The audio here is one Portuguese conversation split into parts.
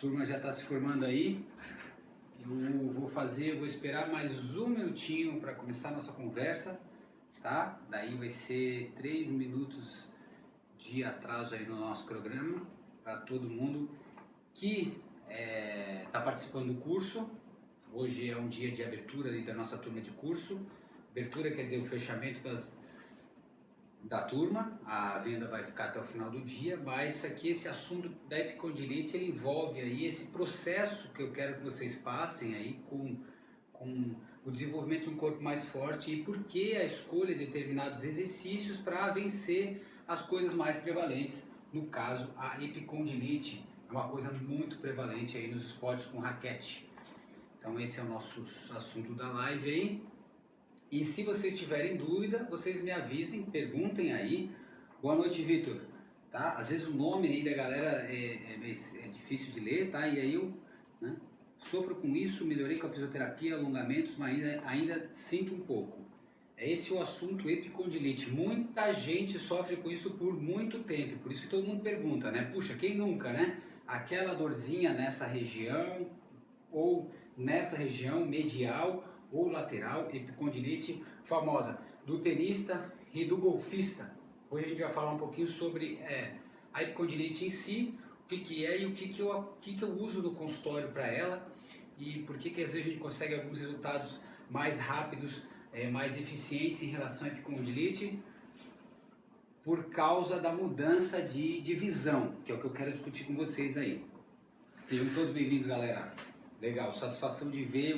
turma já está se formando aí. Vou esperar mais um minutinho para começar a nossa conversa, tá? Daí vai ser 3 minutos de atraso aí no nosso programa, para todo mundo que está participando do curso. Hoje é um dia de abertura da nossa turma de curso. Abertura quer dizer o fechamento da turma, a venda vai ficar até o final do dia, mas esse assunto da epicondilite, ele envolve aí esse processo que eu quero que vocês passem aí com o desenvolvimento de um corpo mais forte e por que a escolha de determinados exercícios para vencer as coisas mais prevalentes, no caso a epicondilite, é uma coisa muito prevalente aí nos esportes com raquete. Então esse é o nosso assunto da live aí. E se vocês tiverem dúvida, vocês me avisem, perguntem aí. Boa noite, Vitor. Tá? Às vezes o nome aí da galera é difícil de ler, tá? E aí eu sofro com isso, melhorei com a fisioterapia, alongamentos, mas ainda sinto um pouco. Esse é o assunto epicondilite. Muita gente sofre com isso por muito tempo, por isso que todo mundo pergunta, né? Puxa, quem nunca, né? Aquela dorzinha nessa região, ou nessa região medial, ou lateral, epicondilite famosa do tenista e do golfista. Hoje a gente vai falar um pouquinho sobre a epicondilite em si, o que é e o que eu uso no consultório para ela e por que às vezes a gente consegue alguns resultados mais rápidos, mais eficientes em relação à epicondilite, por causa da mudança de visão, que é o que eu quero discutir com vocês aí. Sejam todos bem-vindos, galera. Legal, satisfação de ver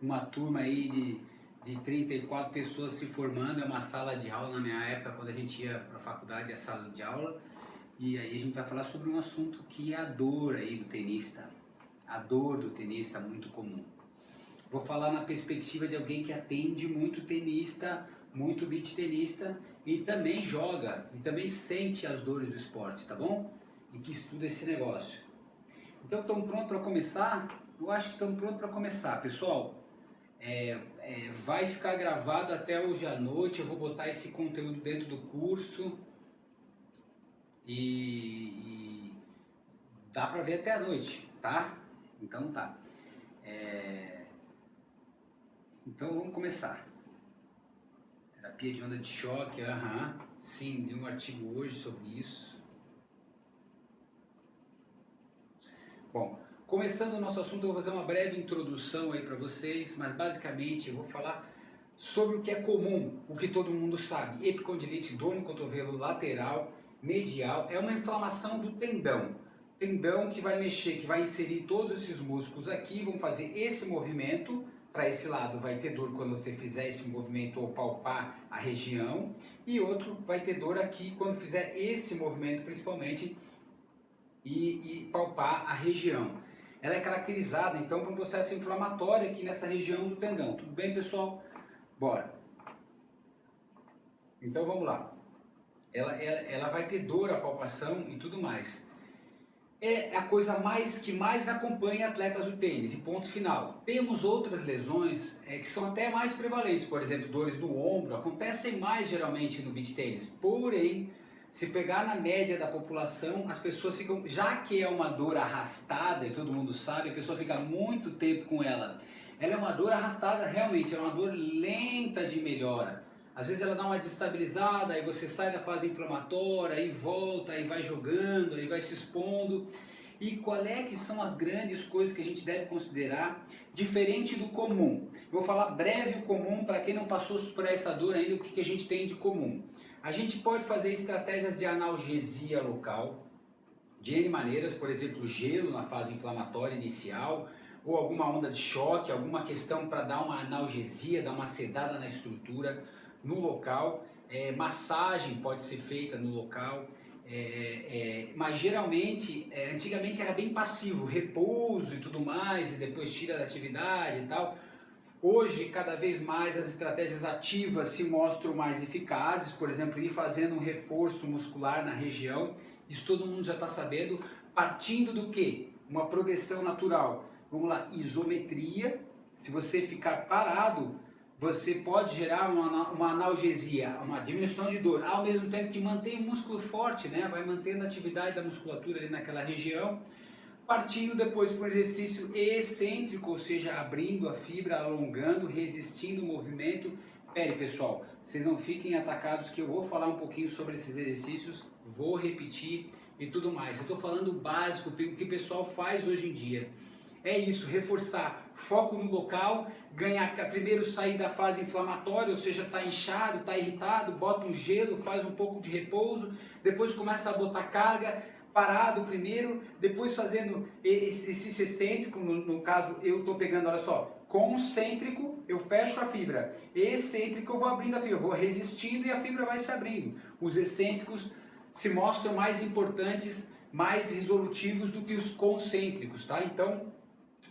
uma turma aí de 34 pessoas se formando. É uma sala de aula. Na minha época, quando a gente ia para a faculdade, é sala de aula. E aí a gente vai falar sobre um assunto que é a dor aí do tenista. A dor do tenista, muito comum. Vou falar na perspectiva de alguém que atende muito tenista, muito beach tenista, e também joga, e também sente as dores do esporte, tá bom? E que estuda esse negócio. Então, estão prontos para começar? Eu acho que estão prontos para começar. Pessoal, vai ficar gravado até hoje à noite. Eu vou botar esse conteúdo dentro do curso e dá para ver até a noite, tá? Então tá. Então vamos começar. Terapia de onda de choque, sim, li um artigo hoje sobre isso. Bom, começando o nosso assunto, eu vou fazer uma breve introdução aí para vocês, mas basicamente eu vou falar sobre o que é comum, o que todo mundo sabe. Epicondilite, dor no cotovelo lateral, medial, é uma inflamação do tendão. Tendão que vai mexer, que vai inserir todos esses músculos aqui, vão fazer esse movimento. Para esse lado vai ter dor quando você fizer esse movimento ou palpar a região, e outro vai ter dor aqui quando fizer esse movimento principalmente e palpar a região. Ela é caracterizada então por um processo inflamatório aqui nessa região do tendão. Tudo bem, pessoal? Bora! Então vamos lá. Ela vai ter dor, a palpação e tudo mais. É a coisa que mais acompanha atletas do tênis, e ponto final. Temos outras lesões que são até mais prevalentes, por exemplo, dores no ombro, acontecem mais geralmente no beach tênis, porém, se pegar na média da população, as pessoas ficam, já que é uma dor arrastada, e todo mundo sabe, a pessoa fica muito tempo com ela. Ela é uma dor arrastada, realmente, é uma dor lenta de melhora. Às vezes ela dá uma destabilizada, aí você sai da fase inflamatória, aí volta, aí vai jogando, aí vai se expondo. E qual é que são as grandes coisas que a gente deve considerar diferente do comum? Eu vou falar breve o comum para quem não passou por essa dor ainda, o que a gente tem de comum. A gente pode fazer estratégias de analgesia local, de N maneiras, por exemplo, gelo na fase inflamatória inicial, ou alguma onda de choque, alguma questão para dar uma analgesia, dar uma sedada na estrutura no local, massagem pode ser feita no local, mas geralmente, antigamente era bem passivo, repouso e tudo mais, e depois tira da atividade e tal. Hoje, cada vez mais, as estratégias ativas se mostram mais eficazes, por exemplo, ir fazendo um reforço muscular na região, isso todo mundo já está sabendo, partindo do quê? Uma progressão natural. Vamos lá, isometria, se você ficar parado, você pode gerar uma analgesia, uma diminuição de dor, ao mesmo tempo que mantém o músculo forte, né? Vai mantendo a atividade da musculatura ali naquela região. Partindo depois para um exercício excêntrico, ou seja, abrindo a fibra, alongando, resistindo o movimento. Pera aí, pessoal, vocês não fiquem atacados que eu vou falar um pouquinho sobre esses exercícios, vou repetir e tudo mais. Eu estou falando o básico, o que o pessoal faz hoje em dia. É isso, reforçar, foco no local, ganhar, primeiro sair da fase inflamatória, ou seja, está inchado, está irritado, bota um gelo, faz um pouco de repouso, depois começa a botar carga, parado primeiro, depois fazendo esse exercício excêntrico, no caso eu estou pegando, olha só, concêntrico, eu fecho a fibra, excêntrico eu vou abrindo a fibra, eu vou resistindo e a fibra vai se abrindo. Os excêntricos se mostram mais importantes, mais resolutivos do que os concêntricos, tá? Então,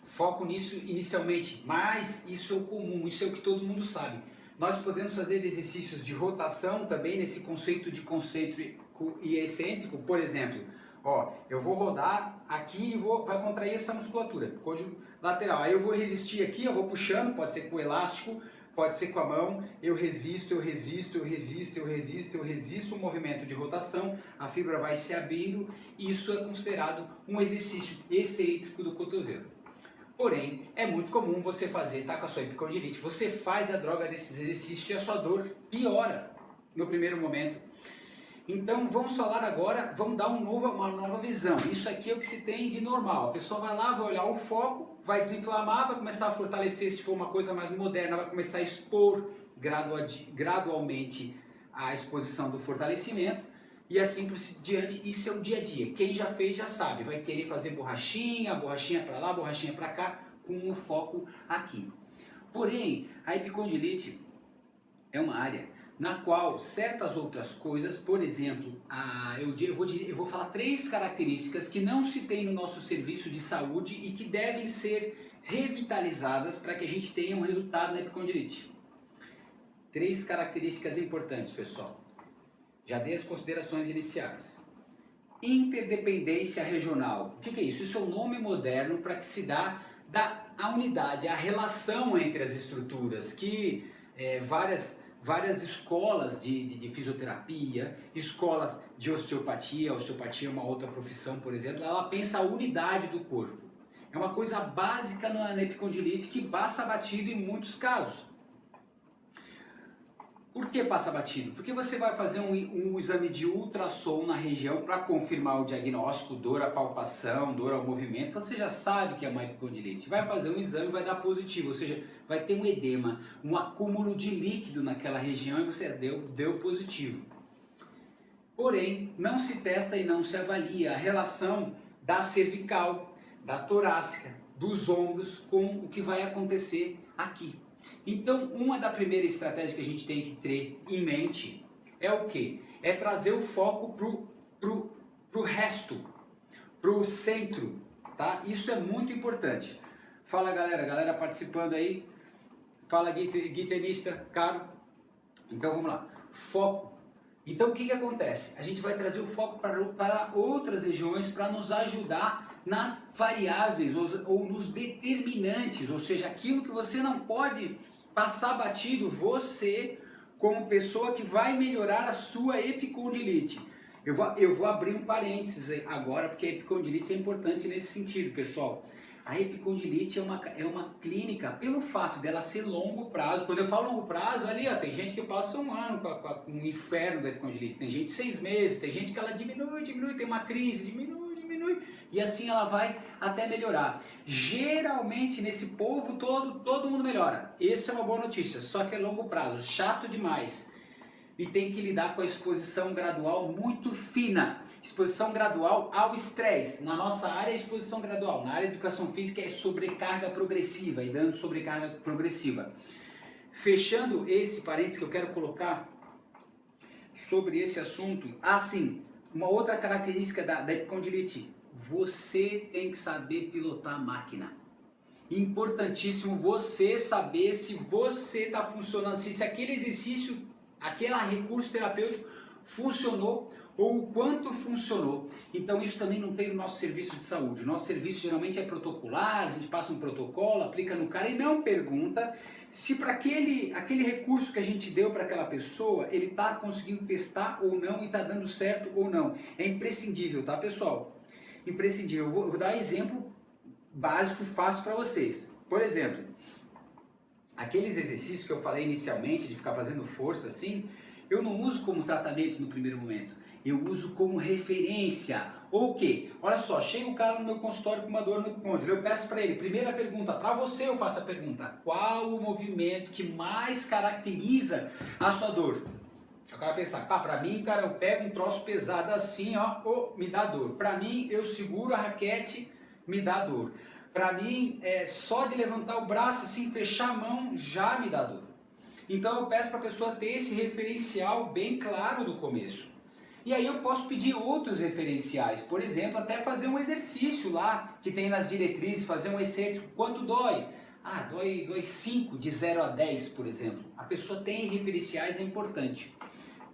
foco nisso inicialmente, mas isso é o comum, isso é o que todo mundo sabe. Nós podemos fazer exercícios de rotação também nesse conceito de concêntrico e excêntrico, por exemplo, ó, eu vou rodar aqui e vai contrair essa musculatura, côndilo lateral, aí eu vou resistir aqui, eu vou puxando, pode ser com o elástico, pode ser com a mão, eu resisto, eu resisto, eu resisto, eu resisto, eu resisto o movimento de rotação, a fibra vai se abrindo, e isso é considerado um exercício excêntrico do cotovelo. Porém, é muito comum você fazer, tá com a sua epicondilite, você faz a droga desses exercícios e a sua dor piora no primeiro momento. Então vamos falar agora, vamos dar uma nova visão. Isso aqui é o que se tem de normal. A pessoa vai lá, vai olhar o foco, vai desinflamar, vai começar a fortalecer, se for uma coisa mais moderna, vai começar a expor gradualmente a exposição do fortalecimento. E assim por diante, isso é o dia a dia. Quem já fez já sabe, vai querer fazer borrachinha para lá, borrachinha para cá, com o foco aqui. Porém, a epicondilite é uma área na qual certas outras coisas, por exemplo, eu vou falar 3 características que não se tem no nosso serviço de saúde e que devem ser revitalizadas para que a gente tenha um resultado na epicondilite. 3 características importantes, pessoal. Já dei as considerações iniciais. Interdependência regional. O que é isso? Isso é um nome moderno para que se dá a unidade, a relação entre as estruturas, que várias escolas de fisioterapia, escolas de osteopatia, a osteopatia é uma outra profissão, por exemplo, ela pensa a unidade do corpo. É uma coisa básica na epicondilite que passa batido em muitos casos. Por que passa batido? Porque você vai fazer um exame de ultrassom na região para confirmar o diagnóstico, dor à palpação, dor ao movimento, você já sabe que é uma epicondilite. Vai fazer um exame e vai dar positivo, ou seja, vai ter um edema, um acúmulo de líquido naquela região e você deu positivo. Porém, não se testa e não se avalia a relação da cervical, da torácica, dos ombros com o que vai acontecer aqui. Então, uma da primeira estratégia que a gente tem que ter em mente é o quê? É trazer o foco pro resto, pro centro, tá? Isso é muito importante. Fala galera participando aí. Fala Gui tenista, caro. Então vamos lá. Foco. Então o que acontece? A gente vai trazer o foco para outras regiões para nos ajudar nas variáveis ou nos determinantes, ou seja, aquilo que você não pode passar batido, você como pessoa que vai melhorar a sua epicondilite. Eu vou abrir um parênteses agora, porque a epicondilite é importante nesse sentido, pessoal. A epicondilite é uma clínica, pelo fato dela ser longo prazo. Quando eu falo longo prazo, ali ó, tem gente que passa um ano com o inferno da epicondilite, tem gente 6 meses, tem gente que ela diminui, tem uma crise, diminui, e assim ela vai até melhorar. Geralmente nesse povo todo mundo melhora. Essa é uma boa notícia, só que é longo prazo, chato demais. E tem que lidar com a exposição gradual muito fina. Exposição gradual ao estresse. Na nossa área é exposição gradual. Na área de educação física é sobrecarga progressiva e dando sobrecarga progressiva. Fechando esse parênteses que eu quero colocar sobre esse assunto. Sim, uma outra característica da epicondilite. Você tem que saber pilotar a máquina. Importantíssimo você saber se você está funcionando, se aquele exercício, aquele recurso terapêutico funcionou ou o quanto funcionou. Então isso também não tem no nosso serviço de saúde. O nosso serviço geralmente é protocolar, a gente passa um protocolo, aplica no cara e não pergunta se para aquele recurso que a gente deu para aquela pessoa, ele está conseguindo testar ou não e está dando certo ou não. É imprescindível, tá pessoal? imprescindível. Eu vou dar um exemplo básico e fácil para vocês. Por exemplo, aqueles exercícios que eu falei inicialmente, de ficar fazendo força assim, eu não uso como tratamento no primeiro momento. Eu uso como referência. Ou o quê? Olha só, chega um cara no meu consultório com uma dor no côndilo, eu peço para ele, primeira pergunta, para você eu faço a pergunta, qual o movimento que mais caracteriza a sua dor? O cara pensa, pá, pra mim, cara, eu pego um troço pesado assim, ó, oh, me dá dor. Pra mim, eu seguro a raquete, me dá dor. Pra mim, só de levantar o braço assim, fechar a mão, já me dá dor. Então eu peço para a pessoa ter esse referencial bem claro do começo. E aí eu posso pedir outros referenciais, por exemplo, até fazer um exercício lá, que tem nas diretrizes, fazer um excêntrico, quanto dói? Ah, dói 5, de 0 a 10, por exemplo. A pessoa tem referenciais, é importante.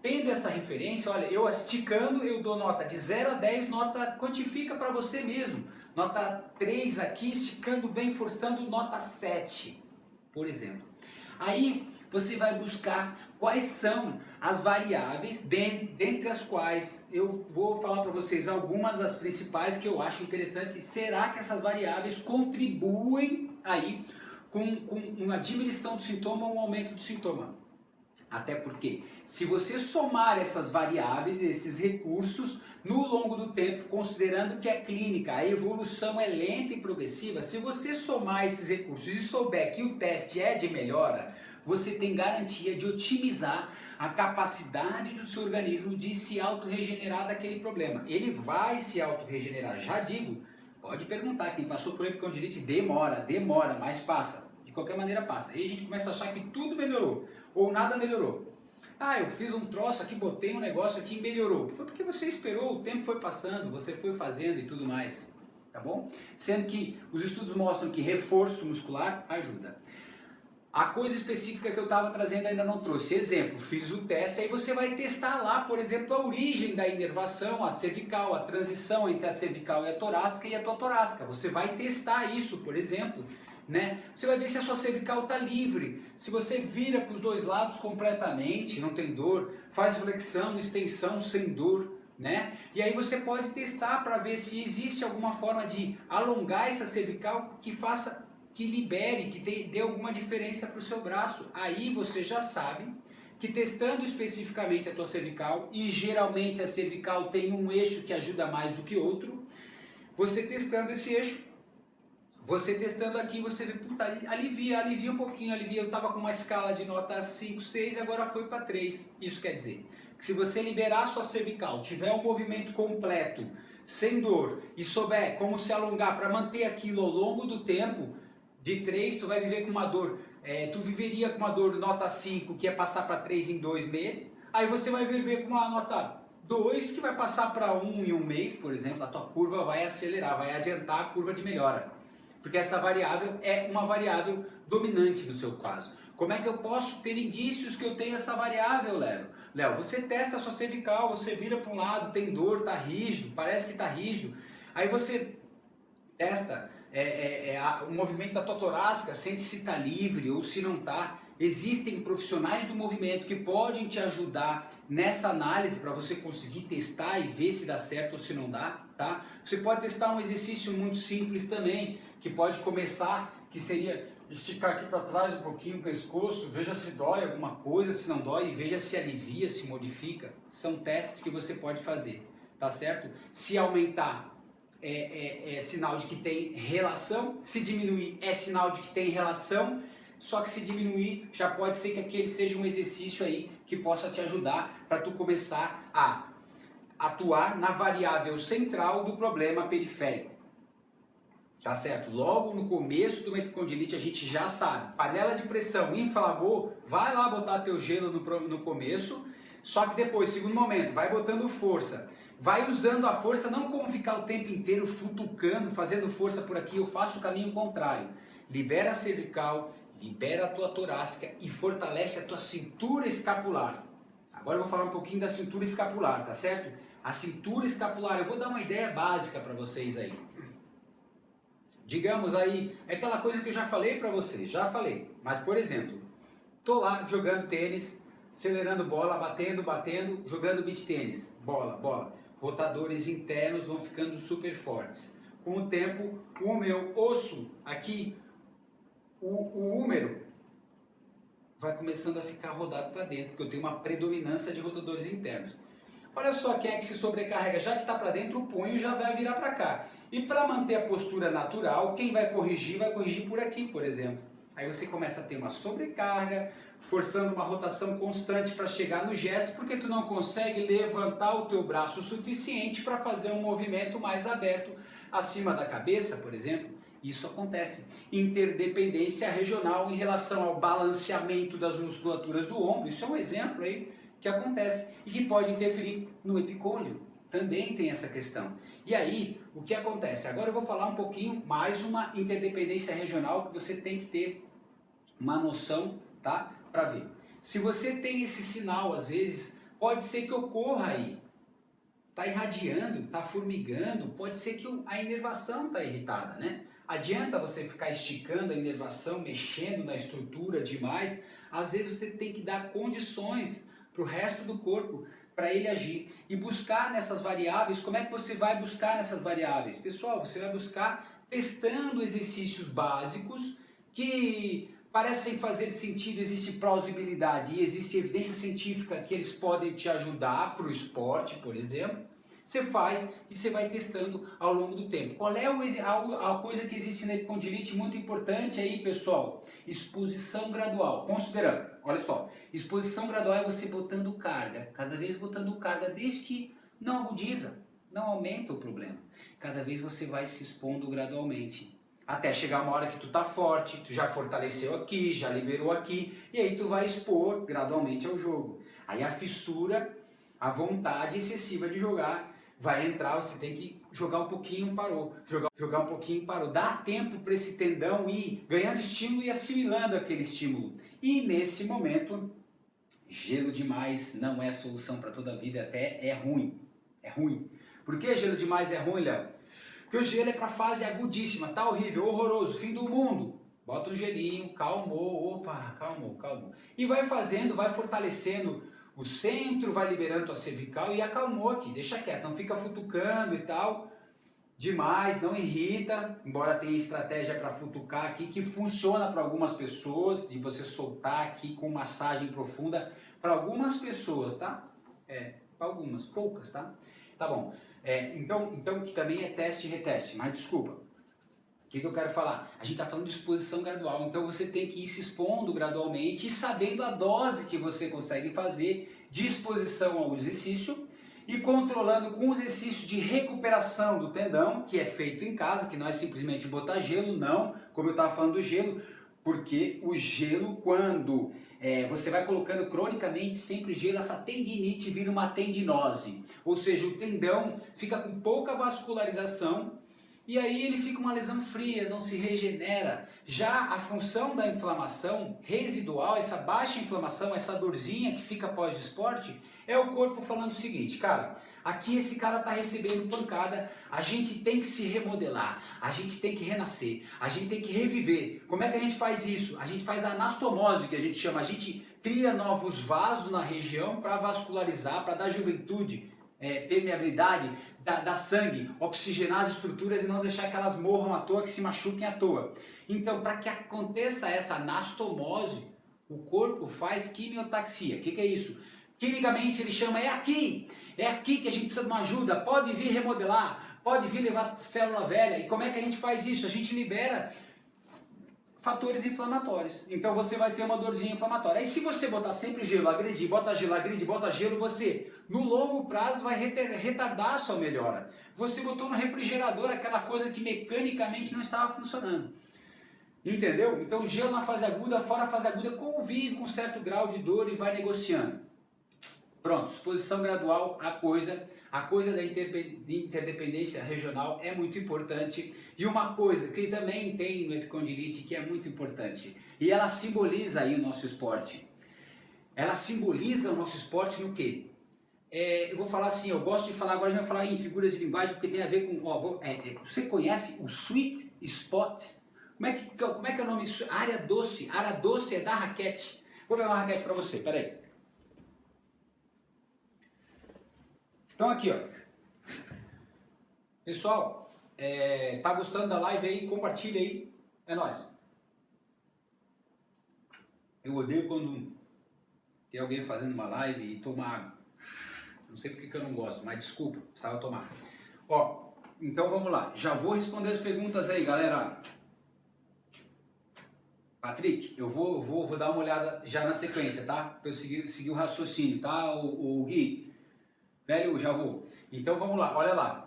Tendo essa referência, olha, eu esticando, eu dou nota de 0 a 10, nota quantifica para você mesmo. Nota 3 aqui, esticando bem, forçando, nota 7, por exemplo. Aí você vai buscar quais são as variáveis, dentre as quais eu vou falar para vocês algumas das principais que eu acho interessantes. Será que essas variáveis contribuem aí com uma diminuição do sintoma ou um aumento do sintoma? Até porque, se você somar essas variáveis, esses recursos, no longo do tempo, considerando que a clínica, a evolução é lenta e progressiva, se você somar esses recursos e souber que o teste é de melhora, você tem garantia de otimizar a capacidade do seu organismo de se autorregenerar daquele problema. Ele vai se autorregenerar, já digo, pode perguntar, quem passou por epicondilite demora, mas passa. De qualquer maneira passa. Aí a gente começa a achar que tudo melhorou, ou nada melhorou. Ah, eu fiz um troço aqui, botei um negócio aqui e melhorou. Foi porque você esperou, o tempo foi passando, você foi fazendo e tudo mais, tá bom? Sendo que os estudos mostram que reforço muscular ajuda. A coisa específica que eu estava trazendo ainda não trouxe. Exemplo, fiz o teste, aí você vai testar lá, por exemplo, a origem da inervação, a cervical, a transição entre a cervical e a torácica e a tua torácica. Você vai testar isso, por exemplo, né? Você vai ver se a sua cervical está livre, se você vira para os dois lados completamente, não tem dor, faz flexão, extensão sem dor, né? E aí você pode testar para ver se existe alguma forma de alongar essa cervical que libere, que dê alguma diferença para o seu braço. Aí você já sabe que testando especificamente a tua cervical, e geralmente a cervical tem um eixo que ajuda mais do que outro, você testando esse eixo, você testando aqui, você vê, puta, alivia um pouquinho, eu estava com uma escala de nota 5, 6 e agora foi para 3. Isso quer dizer que se você liberar a sua cervical, tiver um movimento completo, sem dor, e souber como se alongar para manter aquilo ao longo do tempo, de 3 tu vai viver com uma dor, tu viveria com uma dor nota 5, que é passar para 3 em 2 meses, aí você vai viver com uma nota 2, que vai passar para 1 em 1 mês, por exemplo, a tua curva vai acelerar, vai adiantar a curva de melhora. Porque essa variável é uma variável dominante no seu caso. Como é que eu posso ter indícios que eu tenho essa variável, Léo, você testa a sua cervical, você vira para um lado, tem dor, está rígido, parece que está rígido. Aí você testa o movimento da tua torácica, sente se está livre ou se não está. Existem profissionais do movimento que podem te ajudar nessa análise para você conseguir testar e ver se dá certo ou se não dá, tá? Você pode testar um exercício muito simples também, que pode começar, que seria esticar aqui para trás um pouquinho o pescoço, veja se dói alguma coisa, se não dói, e veja se alivia, se modifica. São testes que você pode fazer, tá certo? Se aumentar é sinal de que tem relação, se diminuir é sinal de que tem relação, só que se diminuir já pode ser que aquele seja um exercício aí que possa te ajudar para tu começar a atuar na variável central do problema periférico. Tá certo? Logo no começo do epicondilite a gente já sabe, panela de pressão inflamou, vai lá botar teu gelo no começo, só que depois, segundo momento, vai botando força. Vai usando a força não como ficar o tempo inteiro futucando, fazendo força por aqui, eu faço o caminho contrário. Libera a cervical, libera a tua torácica e fortalece a tua cintura escapular. Agora eu vou falar um pouquinho da cintura escapular, tá certo? A cintura escapular, eu vou dar uma ideia básica para vocês aí. Digamos aí, é aquela coisa que eu já falei para vocês, mas por exemplo, tô lá jogando tênis, acelerando bola, batendo, jogando beach tênis, bola. rotadores internos vão ficando super fortes. Com o tempo, o meu osso aqui, o húmero, vai começando a ficar rodado para dentro, porque eu tenho uma predominância de rotadores internos. Olha só quem é que se sobrecarrega, já que está para dentro, o punho já vai virar para cá. E para manter a postura natural, quem vai corrigir por aqui, por exemplo. Aí você começa a ter uma sobrecarga, forçando uma rotação constante para chegar no gesto, porque tu não consegue levantar o teu braço o suficiente para fazer um movimento mais aberto acima da cabeça, por exemplo. Isso acontece. Interdependência regional em relação ao balanceamento das musculaturas do ombro, isso é um exemplo aí que acontece e que pode interferir no epicôndilo. Também tem essa questão. E aí, o que acontece? Agora eu vou falar um pouquinho mais uma interdependência regional que você tem que ter uma noção, tá? Para ver. Se você tem esse sinal, às vezes, pode ser que ocorra aí. Tá irradiando, tá formigando, pode ser que a inervação tá irritada, né? Adianta você ficar esticando a inervação, mexendo na estrutura demais. Às vezes você tem que dar condições para o resto do corpo, para ele agir. E buscar nessas variáveis, como é que você vai buscar nessas variáveis? Pessoal, você vai buscar testando exercícios básicos que parecem fazer sentido, existe plausibilidade e existe evidência científica que eles podem te ajudar para o esporte, por exemplo. Você faz e você vai testando ao longo do tempo. Qual é a coisa que existe na epicondilite muito importante aí, pessoal? Exposição gradual. Considerando, olha só, exposição gradual é você botando carga, cada vez botando carga, desde que não agudiza, não aumenta o problema. Cada vez você vai se expondo gradualmente. Até chegar uma hora que tu tá forte, tu já fortaleceu aqui, já liberou aqui, e aí tu vai expor gradualmente ao jogo. Aí a fissura, a vontade excessiva de jogar vai entrar, você tem que jogar um pouquinho, parou, jogar um pouquinho, parou. Dá tempo para esse tendão ir ganhando estímulo e assimilando aquele estímulo. E nesse momento, gelo demais não é solução para toda a vida, até é ruim. É ruim. Por que gelo demais é ruim, Léo? Porque o gelo é para fase agudíssima, tá horrível, horroroso, fim do mundo. Bota um gelinho, calmou, opa, calmou. E vai fazendo, vai fortalecendo o centro, vai liberando tua cervical e acalmou aqui, deixa quieto, não fica futucando e tal, demais, não irrita, embora tenha estratégia para futucar aqui, que funciona para algumas pessoas, de você soltar aqui com massagem profunda, para algumas pessoas, tá? Para algumas, poucas, tá? Tá bom, então que também é teste e reteste, mas desculpa. O que eu quero falar? A gente está falando de exposição gradual, então você tem que ir se expondo gradualmente e sabendo a dose que você consegue fazer de exposição ao exercício e controlando com o exercício de recuperação do tendão, que é feito em casa, que não é simplesmente botar gelo, não, como eu estava falando do gelo, porque o gelo, quando você vai colocando cronicamente sempre gelo, essa tendinite vira uma tendinose, ou seja, o tendão fica com pouca vascularização, e aí ele fica uma lesão fria, não se regenera. Já a função da inflamação residual, essa baixa inflamação, essa dorzinha que fica pós-esporte, é o corpo falando o seguinte, cara, aqui esse cara está recebendo pancada, a gente tem que se remodelar, a gente tem que renascer, a gente tem que reviver. Como é que a gente faz isso? A gente faz a anastomose, que a gente chama, a gente cria novos vasos na região para vascularizar, para dar juventude, permeabilidade, dar sangue, oxigenar as estruturas e não deixar que elas morram à toa, que se machuquem à toa. Então, para que aconteça essa anastomose, o corpo faz quimiotaxia. O que é isso? Quimicamente ele chama, é aqui que a gente precisa de uma ajuda, pode vir remodelar, pode vir levar célula velha. E como é que a gente faz isso? A gente libera fatores inflamatórios. Então você vai ter uma dorzinha inflamatória. Aí se você botar sempre gelo, agredir, bota gelo, agride, bota gelo, você no longo prazo vai retardar a sua melhora. Você botou no refrigerador aquela coisa que mecanicamente não estava funcionando. Entendeu? Então gelo na fase aguda, fora a fase aguda, convive com um certo grau de dor e vai negociando. Pronto, exposição gradual, a coisa da interdependência regional é muito importante. E uma coisa que também tem no epicondilite que é muito importante, e ela simboliza aí o nosso esporte. Ela simboliza o nosso esporte no quê? Eu vou falar assim, eu gosto de falar agora, a gente vai falar em figuras de linguagem, porque tem a ver com... você conhece o sweet spot? Como é que é o nome? Área doce. Área doce é da raquete. Vou pegar uma raquete para você, peraí. Então aqui, ó. Pessoal, tá gostando da live aí? Compartilha aí. É nóis. Eu odeio quando tem alguém fazendo uma live e toma água. Não sei porque que eu não gosto, mas desculpa, precisava tomar. Ó, então vamos lá. Já vou responder as perguntas aí, galera. Patrick, eu vou dar uma olhada já na sequência, tá? Pra eu seguir o raciocínio, tá, o Gui? Velho, já vou. Então vamos lá, olha lá.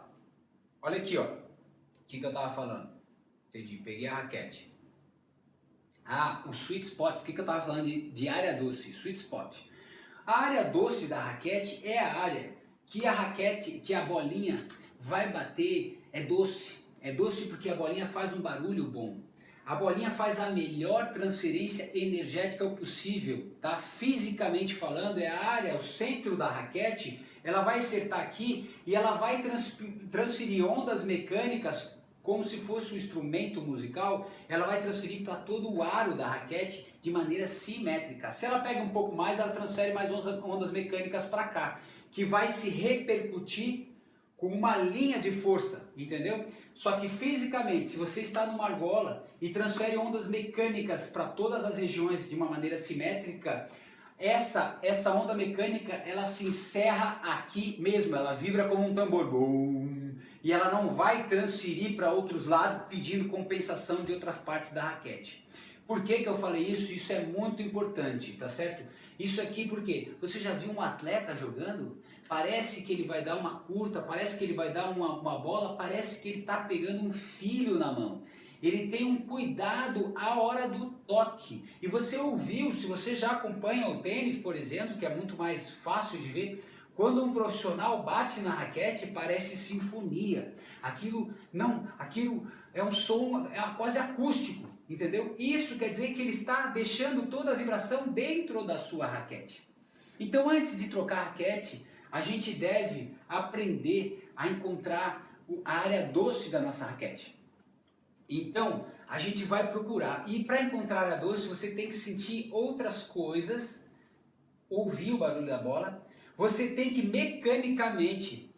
Olha aqui, ó. O que eu tava falando? Entendi, peguei a raquete. Ah, o sweet spot. Por que eu tava falando de área doce? Sweet spot. A área doce da raquete é a área que a raquete, que a bolinha vai bater, é doce. É doce porque a bolinha faz um barulho bom. A bolinha faz a melhor transferência energética possível, tá? Fisicamente falando, é a área, o centro da raquete, ela vai acertar aqui e ela vai transferir ondas mecânicas como se fosse um instrumento musical, ela vai transferir para todo o aro da raquete de maneira simétrica. Se ela pega um pouco mais, ela transfere mais ondas mecânicas para cá, que vai se repercutir com uma linha de força, entendeu? Só que fisicamente, se você está numa argola e transfere ondas mecânicas para todas as regiões de uma maneira simétrica, essa onda mecânica, ela se encerra aqui mesmo, ela vibra como um tambor, boom, e ela não vai transferir para outros lados pedindo compensação de outras partes da raquete. Por que eu falei isso? Isso é muito importante, tá certo? Isso aqui porque você já viu um atleta jogando? Parece que ele vai dar uma curta, parece que ele vai dar uma bola, parece que ele está pegando um filho na mão. Ele tem um cuidado à hora do toque. E você ouviu, se você já acompanha o tênis, por exemplo, que é muito mais fácil de ver, quando um profissional bate na raquete, parece sinfonia. Aquilo é um som quase acústico, entendeu? Isso quer dizer que ele está deixando toda a vibração dentro da sua raquete. Então, antes de trocar a raquete, a gente deve aprender a encontrar a área doce da nossa raquete. Então, a gente vai procurar. E para encontrar a área doce, você tem que sentir outras coisas, ouvir o barulho da bola. Você tem que mecanicamente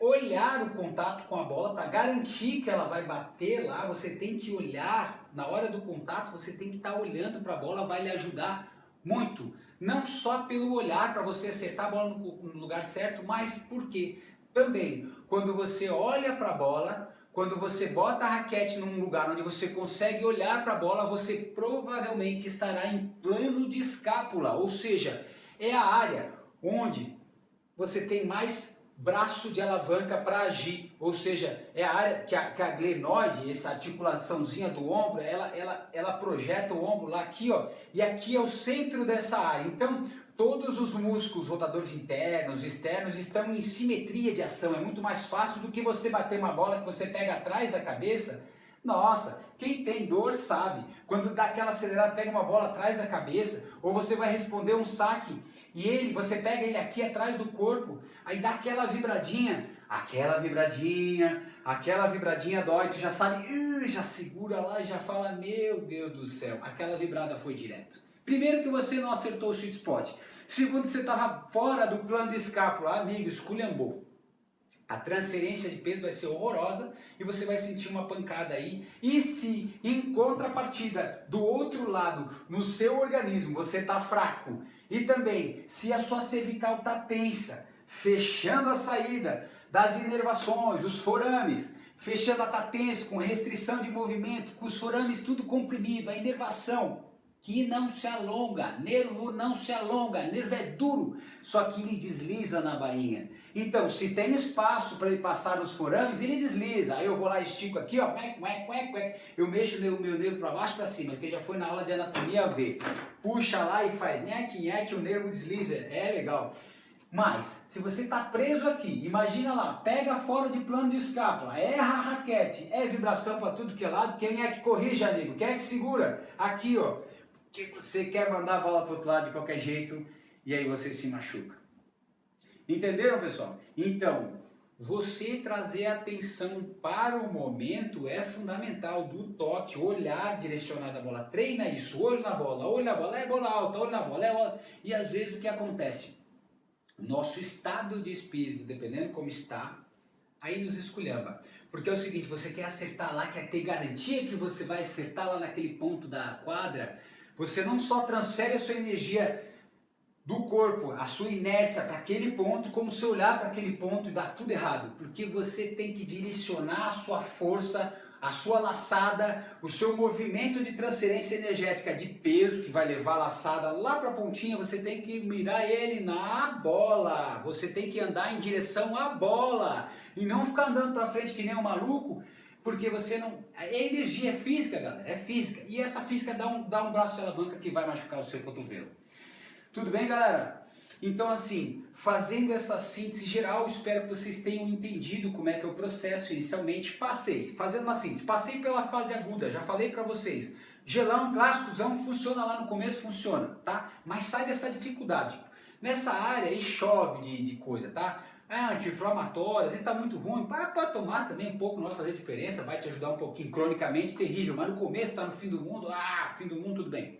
olhar o contato com a bola para garantir que ela vai bater lá. Você tem que olhar, na hora do contato, você tem que estar olhando para a bola, vai lhe ajudar muito. Não só pelo olhar para você acertar a bola no lugar certo, mas porque também quando você olha para a bola, quando você bota a raquete num lugar onde você consegue olhar para a bola, você provavelmente estará em plano de escápula, ou seja, é a área onde você tem mais braço de alavanca para agir, ou seja, é a área que a glenoide, essa articulaçãozinha do ombro, ela projeta o ombro lá aqui, ó, e aqui é o centro dessa área. Então, todos os músculos rotadores internos, externos, estão em simetria de ação. É muito mais fácil do que você bater uma bola que você pega atrás da cabeça. Nossa, quem tem dor sabe. Quando dá aquela acelerada, pega uma bola atrás da cabeça, ou você vai responder um saque e você pega ele aqui atrás do corpo, aí dá aquela vibradinha dói, tu já sabe, já segura lá e já fala, meu Deus do céu, aquela vibrada foi direto. Primeiro que você não acertou o sweet spot. Segundo, você estava fora do plano de escápula. Amigo, esculhambou. A transferência de peso vai ser horrorosa e você vai sentir uma pancada aí. E se em contrapartida, do outro lado, no seu organismo, você está fraco, e também se a sua cervical está tensa, fechando a saída das inervações, os forames, fechando a tá tenso, com restrição de movimento, com os forames tudo comprimido, a inervação que não se alonga, nervo não se alonga, nervo é duro, só que ele desliza na bainha. Então, se tem espaço para ele passar nos forames, ele desliza. Aí eu vou lá, estico aqui, ó, eu mexo o meu nervo para baixo para cima, porque já foi na aula de anatomia ver. Puxa lá e faz nheque, o nervo desliza, é legal. Mas, se você está preso aqui, imagina lá, pega fora de plano de escápula, erra a raquete, é vibração para tudo que é lado, quem é que corrige, amigo? Quem é que segura? Aqui, ó. Que você quer mandar a bola para o outro lado de qualquer jeito e aí você se machuca. Entenderam, pessoal? Então, você trazer atenção para o momento é fundamental, do toque, olhar direcionado à bola. Treina isso, olho na bola, é bola alta, olho na bola, é bola. E às vezes o que acontece? Nosso estado de espírito, dependendo como está, aí nos esculhamba. Porque é o seguinte, você quer acertar lá, quer ter garantia que você vai acertar lá naquele ponto da quadra, você não só transfere a sua energia do corpo, a sua inércia para aquele ponto, como se olhar para aquele ponto e dar tudo errado, porque você tem que direcionar a sua força, a sua laçada, o seu movimento de transferência energética de peso, que vai levar a laçada lá para a pontinha, você tem que mirar ele na bola, você tem que andar em direção à bola, e não ficar andando para frente que nem um maluco, porque você não... É energia, é física, galera, é física, e essa física dá um braço de alavanca que vai machucar o seu cotovelo. Tudo bem, galera? Então, assim, fazendo essa síntese geral, espero que vocês tenham entendido como é que é o processo inicialmente. Fazendo uma síntese, passei pela fase aguda, já falei pra vocês. Gelão, clássicozão, funciona lá no começo, funciona, tá? Mas sai dessa dificuldade. Nessa área aí chove de coisa, tá? Anti-inflamatório, às vezes tá muito ruim, pode tomar também um pouco, não vai fazer diferença, vai te ajudar um pouquinho, cronicamente terrível, mas no começo tá no fim do mundo, fim do mundo, tudo bem.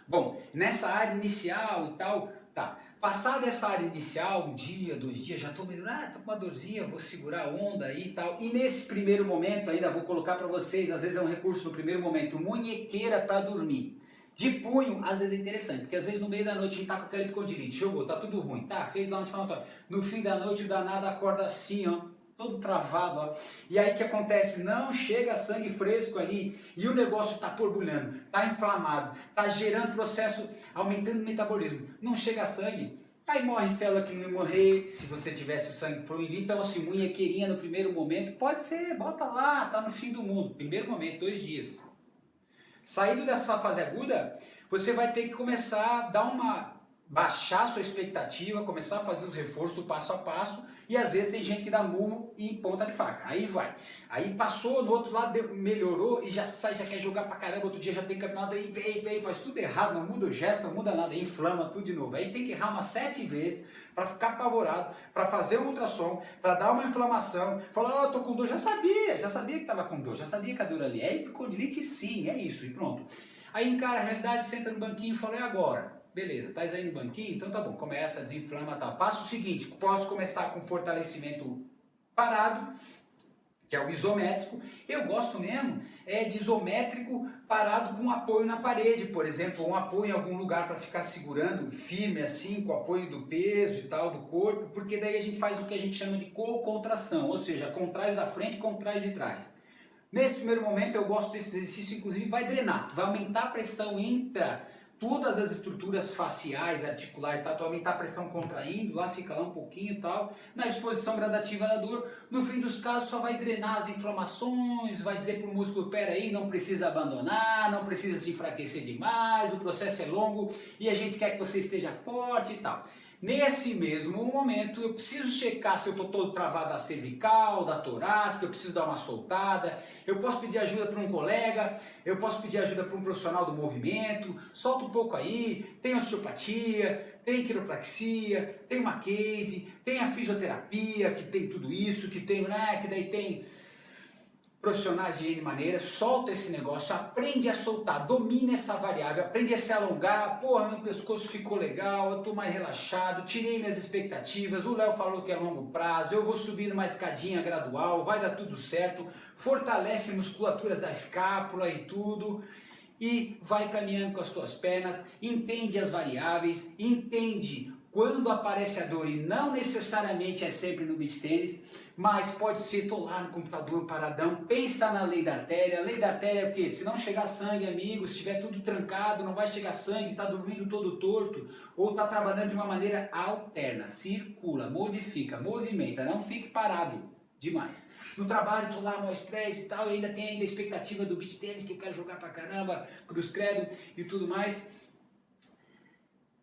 Bom, nessa área inicial e tal, tá. Passada essa área inicial, um dia, 2 dias, já estou melhorando, tô com uma dorzinha, vou segurar a onda aí e tal. E nesse primeiro momento, ainda vou colocar para vocês, às vezes é um recurso no primeiro momento, munhequeira para dormir. De punho, às vezes é interessante, porque às vezes no meio da noite a gente tá com aquela epicondilite, jogou, tá tudo ruim, tá, fez lá onde fala, no fim da noite o danado acorda assim, ó, todo travado, ó. E aí o que acontece? Não chega sangue fresco ali e o negócio está borbulhando, está inflamado, está gerando processo, aumentando o metabolismo. Não chega sangue, aí morre célula que não morrer, se você tivesse o sangue fluindo. Então, assim, munhequeirinha no primeiro momento, pode ser, bota lá, tá no fim do mundo. Primeiro momento, 2 dias. Saindo dessa fase aguda, você vai ter que começar a dar baixar sua expectativa, começar a fazer os reforços passo a passo, e às vezes tem gente que dá murro em ponta de faca, aí vai. Aí passou, no outro lado melhorou e já sai, já quer jogar pra caramba, outro dia já tem campeonato, aí faz tudo errado, não muda o gesto, não muda nada, inflama tudo de novo. Aí tem que errar umas 7 vezes para ficar apavorado, para fazer um ultrassom, para dar uma inflamação, falar, tô com dor, já sabia que tava com dor, já sabia que a dor ali é epicondilite sim, é isso, e pronto. Aí encara a realidade, senta no banquinho e fala, e agora? Beleza, tá aí no banquinho? Então tá bom, começa, desinflama, tá. Passo o seguinte, posso começar com fortalecimento parado, que é o isométrico. Eu gosto mesmo de isométrico parado com apoio na parede, por exemplo, um apoio em algum lugar para ficar segurando firme assim, com apoio do peso e tal, do corpo, porque daí a gente faz o que a gente chama de co-contração, ou seja, contrai da frente e contrai de trás. Nesse primeiro momento eu gosto desse exercício, inclusive vai drenar, vai aumentar a pressão todas as estruturas faciais, articulares, tá? Tu aumentar a pressão contraindo, lá fica lá um pouquinho e tal, na exposição gradativa da dor, no fim dos casos só vai drenar as inflamações, vai dizer pro músculo, peraí, não precisa abandonar, não precisa se enfraquecer demais, o processo é longo e a gente quer que você esteja forte e tal. Nesse mesmo momento, eu preciso checar se eu estou todo travado da cervical, da torácica, eu preciso dar uma soltada, eu posso pedir ajuda para um colega, eu posso pedir ajuda para um profissional do movimento, solta um pouco aí, tem osteopatia, tem quiropraxia, tem uma case, tem a fisioterapia, que tem tudo isso, que tem, né, que daí tem profissionais de N maneira, solta esse negócio, aprende a soltar, domina essa variável, aprende a se alongar, porra, meu pescoço ficou legal, eu tô mais relaxado, tirei minhas expectativas, o Léo falou que é longo prazo, eu vou subir numa escadinha gradual, vai dar tudo certo, fortalece a musculatura da escápula e tudo, e vai caminhando com as tuas pernas, entende as variáveis, entende quando aparece a dor, e não necessariamente é sempre no beach tênis, mas pode ser, tô lá no computador paradão, pensa na lei da artéria. A lei da artéria é o quê? Se não chegar sangue, amigo, se estiver tudo trancado, não vai chegar sangue, tá dormindo todo torto, ou tá trabalhando de uma maneira alterna, circula, modifica, movimenta, não fique parado demais. No trabalho, tô lá, maior estresse e tal, e ainda tem a expectativa do beach tênis, que eu quero jogar pra caramba, cruz credo e tudo mais.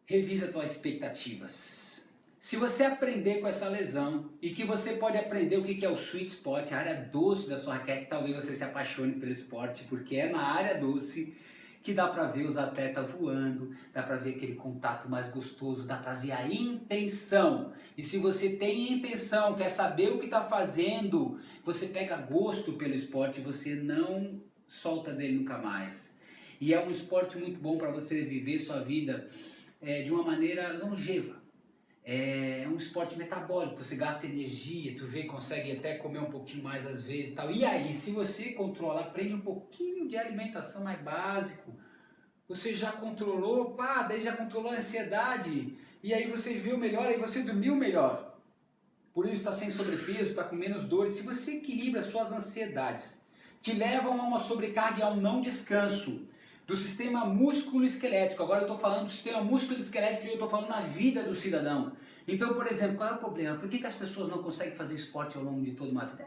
Revisa tuas expectativas. Se você aprender com essa lesão e que você pode aprender o que é o sweet spot, a área doce da sua raquete, talvez você se apaixone pelo esporte, porque é na área doce que dá para ver os atletas voando, dá para ver aquele contato mais gostoso, dá para ver a intenção. E se você tem intenção, quer saber o que está fazendo, você pega gosto pelo esporte e você não solta dele nunca mais. E é um esporte muito bom para você viver sua vida de uma maneira longeva. É um esporte metabólico, você gasta energia, tu vê, consegue até comer um pouquinho mais às vezes e tal. E aí, se você controla, aprende um pouquinho de alimentação mais básico, você já controlou, pá, daí já controlou a ansiedade, e aí você viveu melhor, aí você dormiu melhor. Por isso está sem sobrepeso, está com menos dores. Se você equilibra suas ansiedades, que levam a uma sobrecarga e a um não descanso, do sistema músculo-esquelético. Agora eu estou falando do sistema músculo-esquelético e eu estou falando na vida do cidadão. Então, por exemplo, qual é o problema? Por que as pessoas não conseguem fazer esporte ao longo de toda uma vida?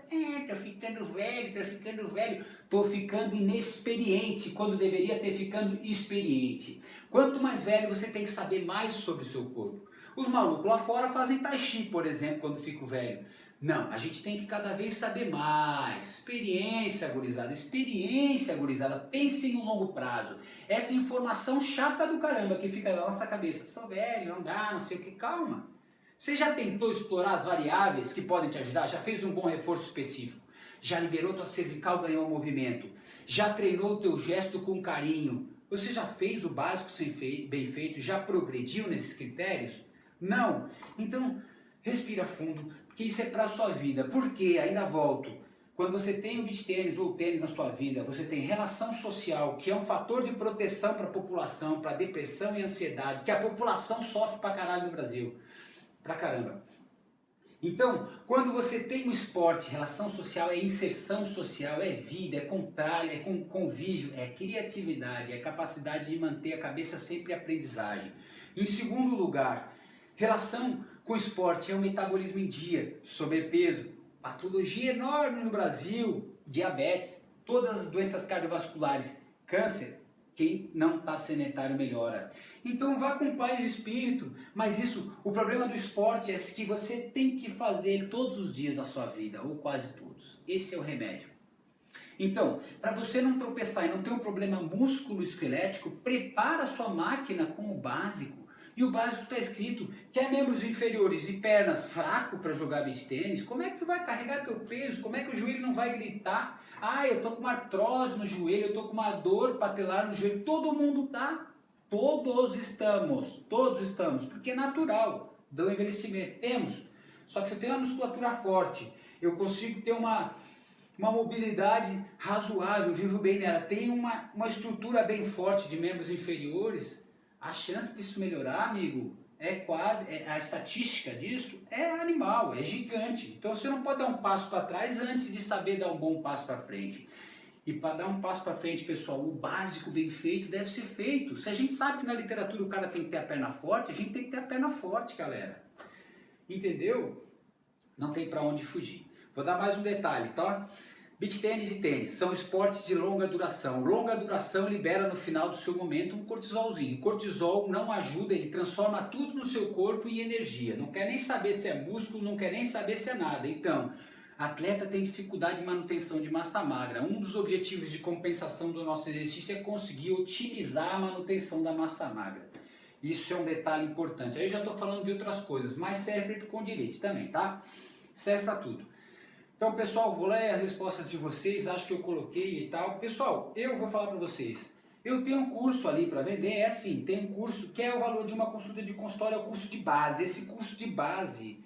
Tô ficando velho, tô ficando velho. Tô ficando inexperiente, quando deveria ter ficando experiente. Quanto mais velho, você tem que saber mais sobre o seu corpo. Os malucos lá fora fazem tai chi, por exemplo, quando ficam velho. Não, a gente tem que cada vez saber mais. Experiência, gurizada. Experiência, gurizada. Pense no longo prazo. Essa informação chata do caramba que fica na nossa cabeça. Sou velho, não dá, não sei o que. Calma. Você já tentou explorar as variáveis que podem te ajudar? Já fez um bom reforço específico? Já liberou tua cervical, ganhou movimento? Já treinou o teu gesto com carinho? Você já fez o básico bem feito? Já progrediu nesses critérios? Não. Então, respira fundo, porque isso é para a sua vida. Porque, ainda volto, quando você tem o beach tênis ou o tênis na sua vida, você tem relação social, que é um fator de proteção para a população, para depressão e ansiedade, que a população sofre pra caralho no Brasil. Pra caramba. Então, quando você tem um esporte, relação social é inserção social, é vida, é contrário, é convívio, é criatividade, é capacidade de manter a cabeça sempre em aprendizagem. Em segundo lugar, relação com esporte é o metabolismo em dia, sobrepeso, patologia enorme no Brasil, diabetes, todas as doenças cardiovasculares, câncer. Quem não está sedentário melhora. Então vá com paz de espírito, mas isso, o problema do esporte é que você tem que fazer todos os dias na sua vida, ou quase todos. Esse é o remédio. Então, para você não tropeçar e não ter um problema músculo-esquelético, prepara a sua máquina com o básico. E o básico está escrito, quer membros inferiores e pernas fraco para jogar beach tênis? Como é que tu vai carregar teu peso? Como é que o joelho não vai gritar? Ah, eu tô com uma artrose no joelho, eu tô com uma dor patelar no joelho. Todo mundo tá. Todos estamos, porque é natural do envelhecimento. Temos. Só que se eu tenho uma musculatura forte, eu consigo ter uma mobilidade razoável, vivo bem nela, tenho uma estrutura bem forte de membros inferiores, a chance disso melhorar, amigo, é quase, a estatística disso é animal, é gigante. Então você não pode dar um passo para trás antes de saber dar um bom passo para frente. E para dar um passo para frente, pessoal, o básico bem feito deve ser feito. Se a gente sabe que na literatura o cara tem que ter a perna forte, a gente tem que ter a perna forte, galera. Entendeu? Não tem para onde fugir. Vou dar mais um detalhe, tá? Beach tênis e tênis são esportes de longa duração. Longa duração libera no final do seu momento um cortisolzinho. O cortisol não ajuda, ele transforma tudo no seu corpo em energia. Não quer nem saber se é músculo, não quer nem saber se é nada. Então, atleta tem dificuldade de manutenção de massa magra. Um dos objetivos de compensação do nosso exercício é conseguir otimizar a manutenção da massa magra. Isso é um detalhe importante. Aí eu já estou falando de outras coisas, mas serve para o condilite também, tá? Serve para tudo. Então, pessoal, vou ler as respostas de vocês, acho que eu coloquei e tal. Pessoal, eu vou falar para vocês. Eu tenho um curso ali para vender, é assim, tem um curso que é o valor de uma consulta de consultório, é o curso de base. Esse curso de base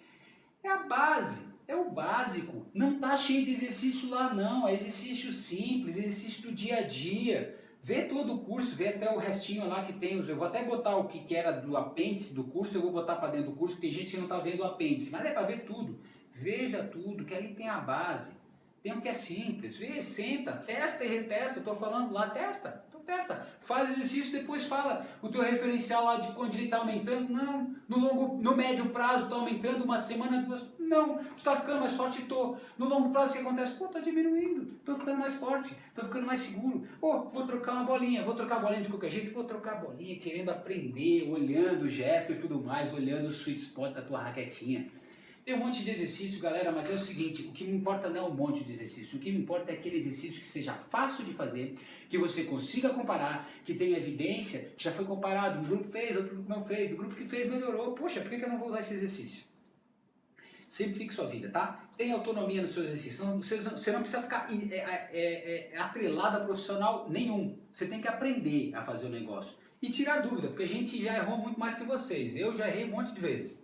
é a base, é o básico. Não tá cheio de exercício lá não, é exercício simples, exercício do dia a dia. Vê todo o curso, vê até o restinho lá que tem. Eu vou até botar o que era do apêndice do curso, eu vou botar para dentro do curso, que tem gente que não está vendo o apêndice, mas é para ver tudo. Veja tudo, que ali tem a base. Tem um que é simples. Vê, senta, testa e retesta. Eu estou falando lá, testa. Então testa. Faz o exercício, depois fala. O teu referencial lá de quando ele está aumentando. Não. No médio prazo está aumentando, uma semana, duas. Não. Tu está ficando mais forte? Tô. No longo prazo o que acontece? Pô, está diminuindo. Estou ficando mais forte. Estou ficando mais seguro. Pô, vou trocar uma bolinha. Vou trocar a bolinha de qualquer jeito. Vou trocar a bolinha, querendo aprender, olhando o gesto e tudo mais, olhando o sweet spot da tua raquetinha. Tem um monte de exercício, galera, mas é o seguinte, o que me importa não é um monte de exercício, o que me importa é aquele exercício que seja fácil de fazer, que você consiga comparar, que tenha evidência, que já foi comparado, um grupo fez, outro grupo não fez, o grupo que fez melhorou, poxa, por que eu não vou usar esse exercício? Simplifique sua vida, tá? Tenha autonomia no seu exercício, você não precisa ficar atrelado a profissional nenhum, você tem que aprender a fazer o negócio e tirar dúvida, porque a gente já errou muito mais que vocês, eu já errei um monte de vezes.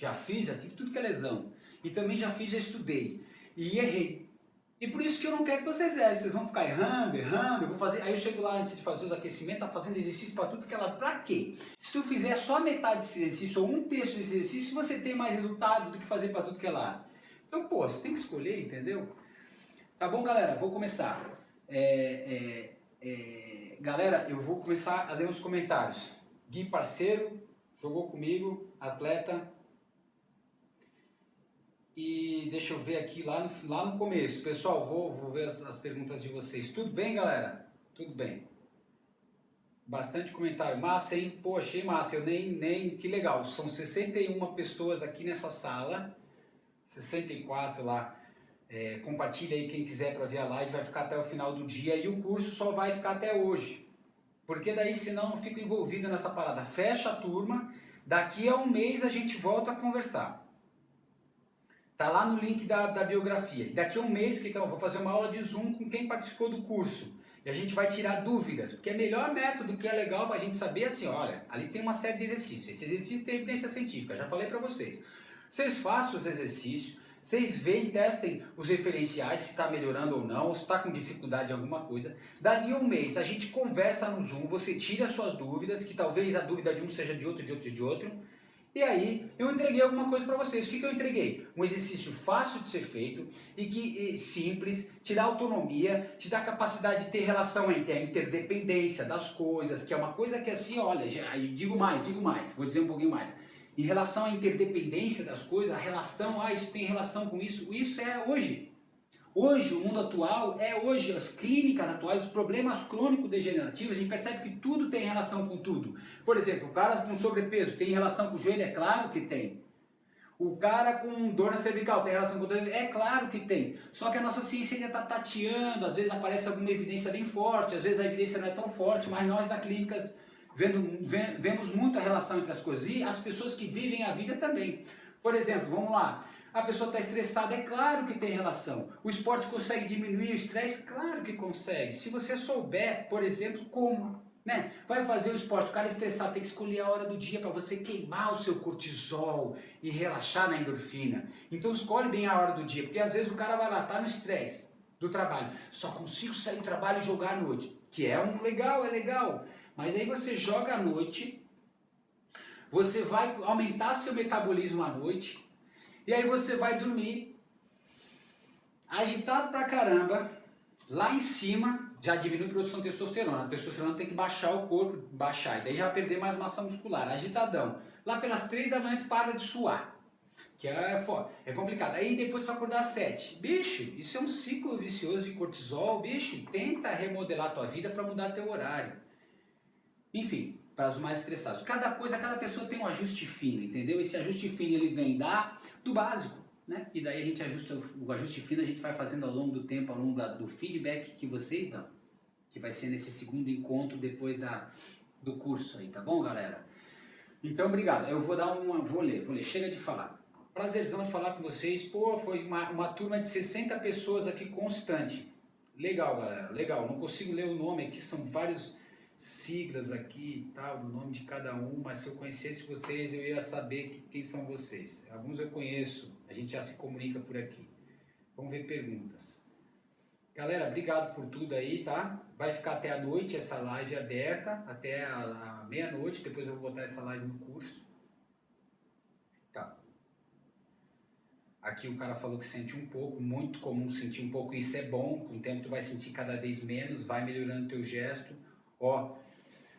Já fiz, já tive tudo que é lesão. E também já fiz, já estudei. E errei. E por isso que eu não quero que vocês errem. Vocês vão ficar errando, eu vou fazer. Aí eu chego lá antes de fazer os aquecimentos, tá fazendo exercício para tudo que é lado. Pra quê? Se tu fizer só metade desse exercício ou um terço desse exercício, você tem mais resultado do que fazer para tudo que é lado. Então, pô, você tem que escolher, entendeu? Tá bom, galera? Vou começar. Galera, eu vou começar a ler os comentários. Gui, parceiro, jogou comigo, atleta. E deixa eu ver aqui lá no começo. Pessoal, vou ver as perguntas de vocês. Tudo bem, galera? Tudo bem. Bastante comentário. Massa, hein? Pô, achei massa. Eu nem... Que legal. São 61 pessoas aqui nessa sala. 64 lá. Compartilha aí quem quiser para ver a live. Vai ficar até o final do dia. E o curso só vai ficar até hoje. Porque daí, senão, eu fico envolvido nessa parada. Fecha a turma. Daqui a um mês a gente volta a conversar. Tá lá no link da biografia. E daqui a um mês, eu vou fazer uma aula de Zoom com quem participou do curso. E a gente vai tirar dúvidas, porque é o melhor método que é legal para a gente saber assim, olha, ali tem uma série de exercícios. Esse exercício tem evidência científica, já falei para vocês. Vocês façam os exercícios, vocês veem, testem os referenciais, se está melhorando ou não, ou se está com dificuldade em alguma coisa. Dali a um mês, a gente conversa no Zoom, você tira as suas dúvidas, que talvez a dúvida de um seja de outro, de outro, de outro. E aí, eu entreguei alguma coisa para vocês. O que eu entreguei? Um exercício fácil de ser feito e que simples, te dá autonomia, te dá capacidade de ter relação entre a interdependência das coisas, que é uma coisa que assim, olha, digo mais, vou dizer um pouquinho mais. Em relação à interdependência das coisas, a relação, isso tem relação com isso é hoje. Hoje, o mundo atual hoje, as clínicas atuais, os problemas crônicos degenerativos, a gente percebe que tudo tem relação com tudo. Por exemplo, o cara com sobrepeso tem relação com o joelho? É claro que tem. O cara com dor na cervical tem relação com o joelho? É claro que tem. Só que a nossa ciência ainda está tateando, às vezes aparece alguma evidência bem forte, às vezes a evidência não é tão forte, mas nós da clínicas vemos muita relação entre as coisas. E as pessoas que vivem a vida também. Por exemplo, vamos lá. A pessoa está estressada, é claro que tem relação. O esporte consegue diminuir o estresse? Claro que consegue. Se você souber, por exemplo, como, né? Vai fazer o esporte, o cara estressado tem que escolher a hora do dia para você queimar o seu cortisol e relaxar na endorfina. Então escolhe bem a hora do dia, porque às vezes o cara vai lá, tá no estresse do trabalho. Só consigo sair do trabalho e jogar à noite, que é legal. Mas aí você joga à noite, você vai aumentar seu metabolismo à noite, e aí você vai dormir, agitado pra caramba, lá em cima já diminui a produção de testosterona. A testosterona tem que baixar o corpo, e daí já vai perder mais massa muscular, agitadão. Lá pelas 3 da manhã tu para de suar, que é foda, é complicado. Aí depois tu vai acordar às 7. Bicho, isso é um ciclo vicioso de cortisol, bicho, tenta remodelar a tua vida para mudar teu horário. Enfim, para os mais estressados. Cada pessoa tem um ajuste fino, entendeu? Esse ajuste fino ele vem do básico, né? E daí a gente ajusta, o ajuste fino a gente vai fazendo ao longo do tempo, ao longo do feedback que vocês dão, que vai ser nesse segundo encontro depois do curso aí, tá bom, galera? Então, obrigado. Eu vou ler, chega de falar. Prazerzão de falar com vocês. Pô, foi uma turma de 60 pessoas aqui constante. Legal, galera, legal. Não consigo ler o nome aqui, são vários siglas aqui e tal, o nome de cada um, mas se eu conhecesse vocês, eu ia saber quem são vocês. Alguns eu conheço, a gente já se comunica por aqui. Vamos ver perguntas. Galera, obrigado por tudo aí, tá? Vai ficar até a noite essa live aberta, até a meia-noite, depois eu vou botar essa live no curso. Tá. Aqui o cara falou que sente um pouco, muito comum sentir um pouco, isso é bom, com o tempo tu vai sentir cada vez menos, vai melhorando teu gesto. Ó,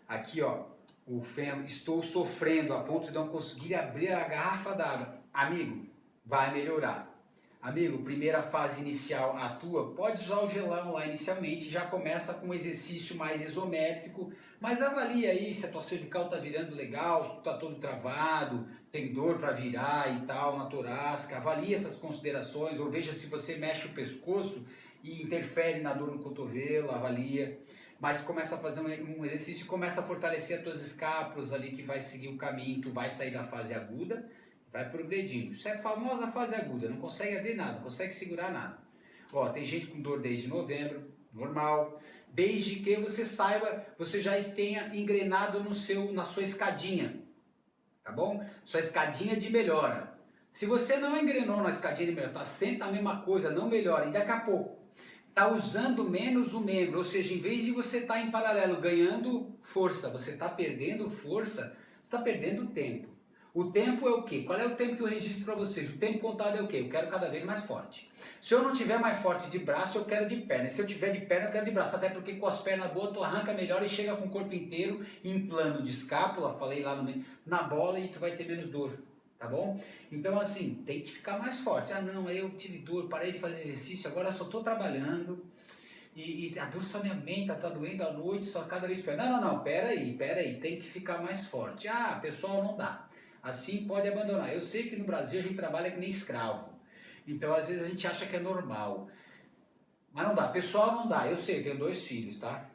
aqui ó, o ferro, estou sofrendo a ponto de não conseguir abrir a garrafa d'água. Amigo, vai melhorar. Amigo, primeira fase inicial atua, pode usar o gelão lá inicialmente, já começa com um exercício mais isométrico, mas avalia aí se a tua cervical tá virando legal, se tu tá todo travado, tem dor para virar e tal, na torácica, avalia essas considerações, ou veja se você mexe o pescoço e interfere na dor no cotovelo, avalia. Mas começa a fazer um exercício e começa a fortalecer as tuas escápulas ali, que vai seguir o caminho, tu vai sair da fase aguda, vai progredindo. Isso é a famosa fase aguda, não consegue abrir nada, não consegue segurar nada. Ó, tem gente com dor desde novembro, normal, desde que você saiba, você já tenha engrenado na sua escadinha, tá bom? Sua escadinha de melhora. Se você não engrenou na escadinha de melhora, tá sempre a mesma coisa, não melhora, e daqui a pouco tá usando menos o membro, ou seja, em vez de você estar em paralelo ganhando força, você está perdendo força, você está perdendo tempo. O tempo é o quê? Qual é o tempo que eu registro para vocês? O tempo contado é o quê? Eu quero cada vez mais forte. Se eu não tiver mais forte de braço, eu quero de perna. Se eu tiver de perna, eu quero de braço. Até porque com as pernas boas, tu arranca melhor e chega com o corpo inteiro em plano de escápula, falei lá no meio, na bola, e tu vai ter menos dor. Tá bom? Então assim, tem que ficar mais forte. Ah não, aí eu tive dor, parei de fazer exercício, agora eu só estou trabalhando e a dor só me aumenta, tá doendo à noite, só cada vez pior. Não, pera aí, tem que ficar mais forte. Ah, pessoal, não dá. Assim pode abandonar. Eu sei que no Brasil a gente trabalha que nem escravo. Então às vezes a gente acha que é normal. Mas não dá, pessoal, não dá. Eu sei, eu tenho 2 filhos, tá?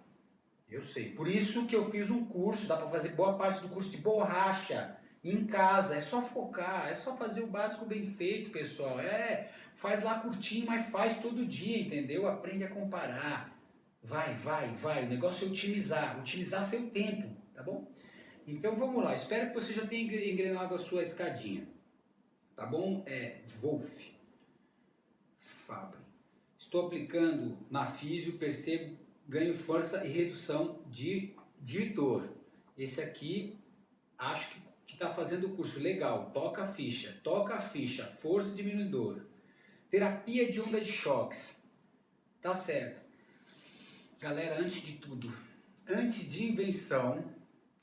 Eu sei. Por isso que eu fiz um curso, dá para fazer boa parte do curso de borracha em casa. É só focar, é só fazer o básico bem feito, pessoal. Faz lá curtinho, mas faz todo dia, entendeu? Aprende a comparar. Vai. O negócio é otimizar seu tempo, tá bom? Então vamos lá. Espero que você já tenha engrenado a sua escadinha, tá bom? Wolf Fabre. Estou aplicando na físio, percebo ganho força e redução de dor. Esse aqui, acho que está fazendo o curso. Legal, toca a ficha, força diminuidor. Terapia de onda de choques. Tá certo. Galera, antes de tudo, antes de invenção,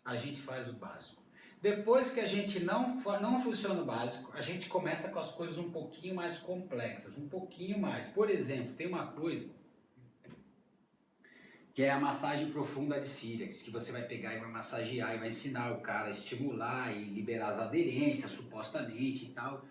a gente faz o básico. Depois que a gente não funciona o básico, a gente começa com as coisas um pouquinho mais complexas, um pouquinho mais. Por exemplo, tem uma coisa que é a massagem profunda de Cyriax, que você vai pegar e vai massagear e vai ensinar o cara a estimular e liberar as aderências, supostamente e tal.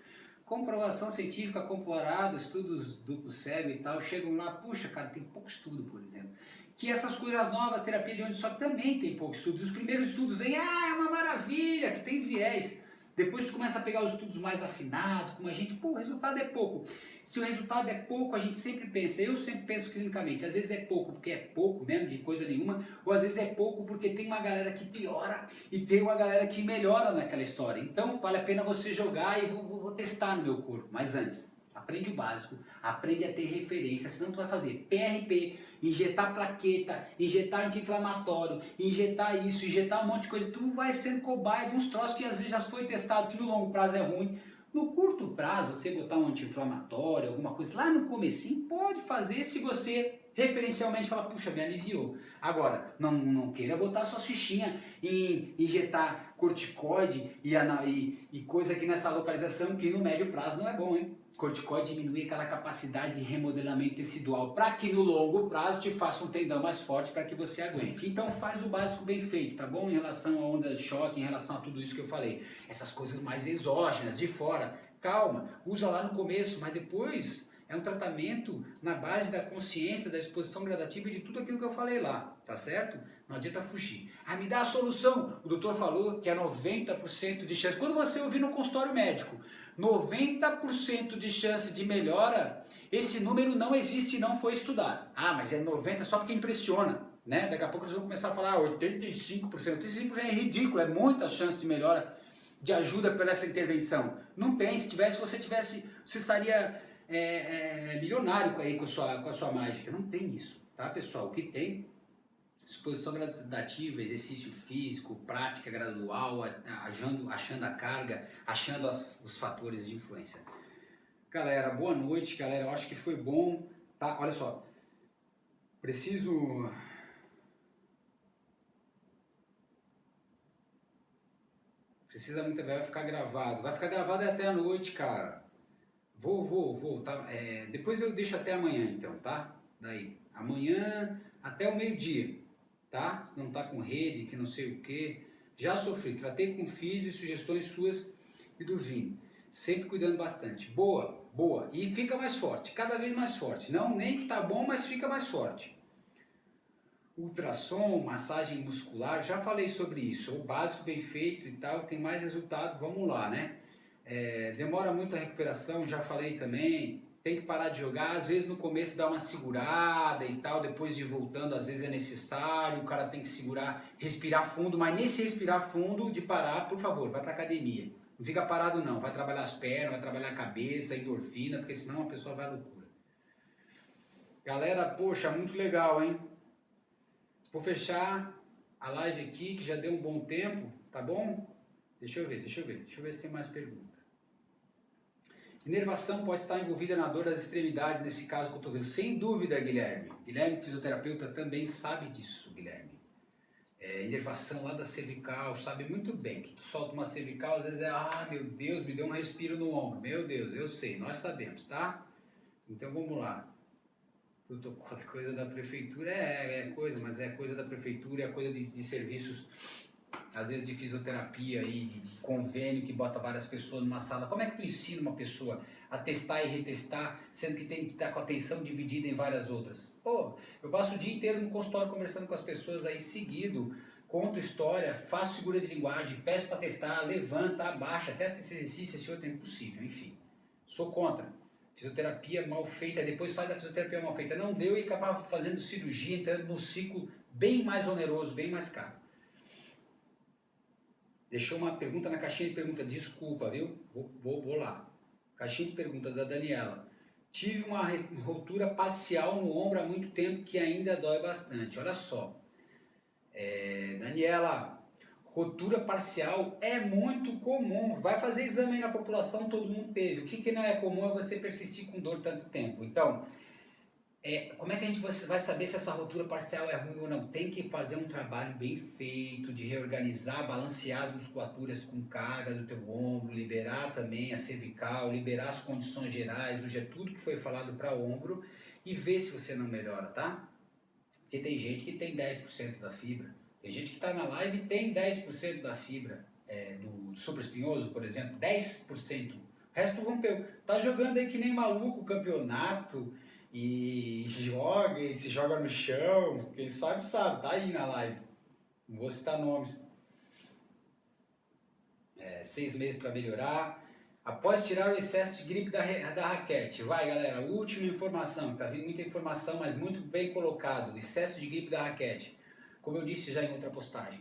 Comprovação científica, comparado, estudos duplo cego e tal, chegam lá, puxa, cara, tem pouco estudo, por exemplo. Que essas coisas novas, terapia de onda de choque, também tem pouco estudo. Os primeiros estudos vêm, é uma maravilha, que tem viés. Depois tu começa a pegar os estudos mais afinados, como a gente, pô, o resultado é pouco. Se o resultado é pouco, a gente sempre pensa, eu sempre penso clinicamente, às vezes é pouco porque é pouco mesmo, de coisa nenhuma, ou às vezes é pouco porque tem uma galera que piora e tem uma galera que melhora naquela história. Então vale a pena você jogar e vou testar no meu corpo. Mas antes, aprende o básico, aprende a ter referência, senão tu vai fazer PRP, injetar plaqueta, injetar anti-inflamatório, injetar isso, injetar um monte de coisa. Tu vai sendo cobaia de uns troços que às vezes já foi testado, que no longo prazo é ruim. No curto prazo, você botar um anti-inflamatório, alguma coisa, lá no comecinho, pode fazer se você referencialmente fala, puxa, me aliviou. Agora, não queira botar sua fichinha em injetar corticoide e coisa aqui nessa localização que no médio prazo não é bom, hein? Corticoide diminui aquela capacidade de remodelamento tecidual para que no longo prazo te faça um tendão mais forte para que você aguente. Então faz o básico bem feito, tá bom? Em relação à onda de choque, em relação a tudo isso que eu falei. Essas coisas mais exógenas, de fora, calma, usa lá no começo, mas depois é um tratamento na base da consciência, da exposição gradativa e de tudo aquilo que eu falei lá, tá certo? Não adianta fugir. Ah, me dá a solução. O doutor falou que é 90% de chance. Quando você ouvir no consultório médico, 90% de chance de melhora, esse número não existe e não foi estudado. Ah, mas é 90% só porque impressiona, né? Daqui a pouco eles vão começar a falar 85%. 85% é ridículo, é muita chance de melhora, de ajuda por essa intervenção. Não tem, se você tivesse, você estaria milionário aí com a sua mágica. Não tem isso, tá, pessoal? O que tem? Exposição gradativa, exercício físico, prática gradual, achando a carga, achando os fatores de influência. Galera, boa noite, galera. Eu acho que foi bom, tá? Olha só, precisa muito, vai ficar gravado até a noite, cara. Vou, tá? Depois eu deixo até amanhã, então, tá? Daí, amanhã até o meio-dia. Tá? Se não tá com rede, que não sei o que, já sofri, tratei com físio e sugestões suas e do Vini, sempre cuidando bastante, boa, e fica mais forte, cada vez mais forte, não nem que tá bom, mas fica mais forte. Ultrassom, massagem muscular, já falei sobre isso, o básico bem feito e tal, tem mais resultado, vamos lá, né? Demora muito a recuperação, já falei também. Tem que parar de jogar, às vezes no começo dá uma segurada e tal, depois de ir voltando, às vezes é necessário, o cara tem que segurar, respirar fundo, mas nesse respirar fundo de parar, por favor, vai pra academia, Não fica parado não, vai trabalhar as pernas, vai trabalhar a cabeça, endorfina, porque senão a pessoa vai à loucura. Galera, poxa, muito legal, hein? Vou fechar a live aqui, que já deu um bom tempo, tá bom? Deixa eu ver se tem mais pergunta. Inervação pode estar envolvida na dor das extremidades, nesse caso cotovelo. Sem dúvida, Guilherme. Guilherme, fisioterapeuta, também sabe disso, Guilherme. Inervação lá da cervical, sabe muito bem que tu solta uma cervical, às vezes meu Deus, me deu um respiro no ombro. Meu Deus, eu sei, nós sabemos, tá? Então vamos lá. Protocolo é coisa da prefeitura, mas é coisa da prefeitura, é coisa de serviços, às vezes de fisioterapia e de convênio que bota várias pessoas numa sala. Como é que tu ensina uma pessoa a testar e retestar, sendo que tem que estar com a atenção dividida em várias outras? Pô, eu passo o dia inteiro no consultório conversando com as pessoas aí seguido, conto história, faço figura de linguagem, peço para testar, levanta, abaixa, testa esse exercício, esse outro é impossível, enfim. Sou contra. Fisioterapia mal feita, depois faz a fisioterapia mal feita. Não deu e acaba fazendo cirurgia, entrando num ciclo bem mais oneroso, bem mais caro. Deixou uma pergunta na caixinha de pergunta, desculpa, viu? Vou lá. Caixinha de pergunta da Daniela. Tive uma rotura parcial no ombro há muito tempo que ainda dói bastante. Olha só. Daniela, rotura parcial é muito comum. Vai fazer exame aí na população, todo mundo teve. O que não é comum é você persistir com dor tanto tempo. Então, como é que a gente vai saber se essa rotura parcial é ruim ou não? Tem que fazer um trabalho bem feito, de reorganizar, balancear as musculaturas com carga do teu ombro, liberar também a cervical, liberar as condições gerais, hoje é tudo que foi falado para ombro, e ver se você não melhora, tá? Porque tem gente que tem 10% da fibra, tem gente que está na live e tem 10% da fibra do supraespinhoso, por exemplo, 10%. O resto rompeu. Tá jogando aí que nem maluco o campeonato, e se joga no chão, quem sabe, tá aí na live. Não vou citar nomes. 6 meses para melhorar. Após tirar o excesso de gripe da raquete. Vai, galera, última informação. Tá vindo muita informação, mas muito bem colocado. Excesso de gripe da raquete. Como eu disse já em outra postagem.